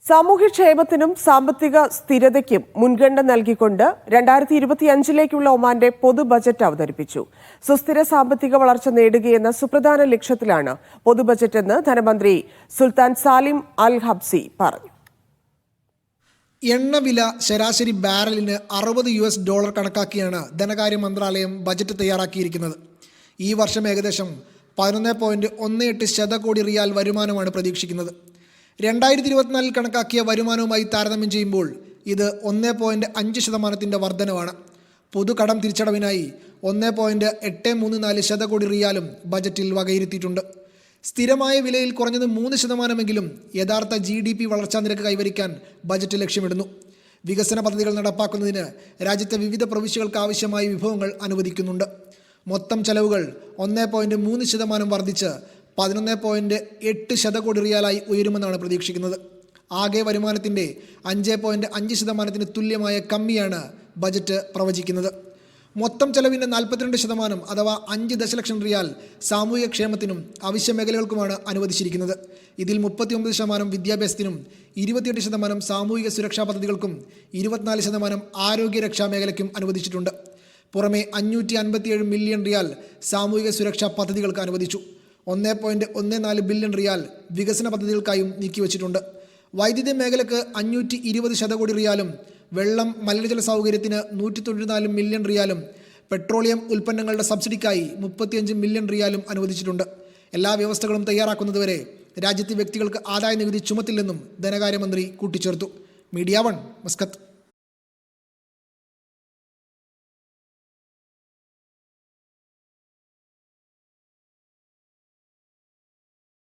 സാമൂഹ്യക്ഷേമത്തിനും സാമ്പത്തിക സ്ഥിരതയ്ക്കും മുൻഗണന നൽകിക്കൊണ്ട് 2025ലേക്കുള്ള ഒമാന്റെ പൊതു ബജറ്റ് അവതരിപ്പിച്ചു. സുസ്ഥിര സാമ്പത്തിക വളർച്ച നേടുകയെന്ന സുപ്രധാന ലക്ഷ്യത്തിലാണ് പൊതു ബജറ്റെന്ന് ധനമന്ത്രി സുൽത്താൻ സാലിം അൽ ഹബ്സി പറഞ്ഞു. എണ്ണവില ശരാശരി ബാരലിന് $60 കണക്കാക്കിയാണ് ധനകാര്യ മന്ത്രാലയം ബജറ്റ് തയ്യാറാക്കിയിരിക്കുന്നത്. ഈ വർഷം ഏകദേശം 11.18 ശതകോടി റിയാൽ വരുമാനമാണ് പ്രതീക്ഷിക്കുന്നത്. 2024 കണക്കാക്കിയ വരുമാനവുമായി താരതമ്യം ചെയ്യുമ്പോൾ ഇത് 1.5% വർധനവാണ്. പൊതുകടം തിരിച്ചടവിനായി 1.834 ശതകോടി റിയാലും ബജറ്റിൽ വകയിരുത്തിയിട്ടുണ്ട്. സ്ഥിരമായ വിലയിൽ കുറഞ്ഞത് 3% യഥാർത്ഥ GDP വളർച്ചാ നിരക്ക് കൈവരിക്കാൻ ബജറ്റ് ലക്ഷ്യമിടുന്നു. വികസന പദ്ധതികൾ നടപ്പാക്കുന്നതിന് രാജ്യത്തെ വിവിധ പ്രവിശ്യകൾക്ക് ആവശ്യമായ വിഭവങ്ങൾ അനുവദിക്കുന്നുണ്ട്. മൊത്തം ചെലവുകൾ 1.3% വർദ്ധിച്ച് 11.8 ശതകോടി റിയാലായി ഉയരുമെന്നാണ് പ്രതീക്ഷിക്കുന്നത്. ആകെ വരുമാനത്തിൻ്റെ 5.5% തുല്യമായ കമ്മിയാണ് ബജറ്റ് പ്രവചിക്കുന്നത്. മൊത്തം ചെലവിൻ്റെ 42% അഥവാ 5 ദശലക്ഷം റിയാൽ സാമൂഹിക ക്ഷേമത്തിനും അവശ്യ മേഖലകൾക്കുമാണ് അനുവദിച്ചിരിക്കുന്നത്. ഇതിൽ 39% വിദ്യാഭ്യാസത്തിനും, 28% സാമൂഹിക സുരക്ഷാ പദ്ധതികൾക്കും, 24% ആരോഗ്യരക്ഷാ മേഖലയ്ക്കും അനുവദിച്ചിട്ടുണ്ട്. പുറമെ 557 മില്യൺ റിയാൽ സാമൂഹിക സുരക്ഷാ പദ്ധതികൾക്ക് അനുവദിച്ചു. 1.14 ബില്യൺ റിയാൽ വികസന പദ്ധതികൾക്കായും നീക്കിവച്ചിട്ടുണ്ട്. വൈദ്യുതി മേഖലയ്ക്ക് 520 ശതകോടി റിയാലും, വെള്ളം മലിനജല സൗകര്യത്തിന് 194 മില്യൺ റിയാലും, പെട്രോളിയം ഉൽപ്പന്നങ്ങളുടെ സബ്സിഡിക്കായി 35 മില്യൺ റിയാലും അനുവദിച്ചിട്ടുണ്ട്. എല്ലാ വ്യവസ്ഥകളും തയ്യാറാക്കുന്നതുവരെ രാജ്യത്തെ വ്യക്തികൾക്ക് ആദായ നികുതി ചുമത്തില്ലെന്നും ധനകാര്യമന്ത്രി കൂട്ടിച്ചേർത്തു. Media 1 Muscat.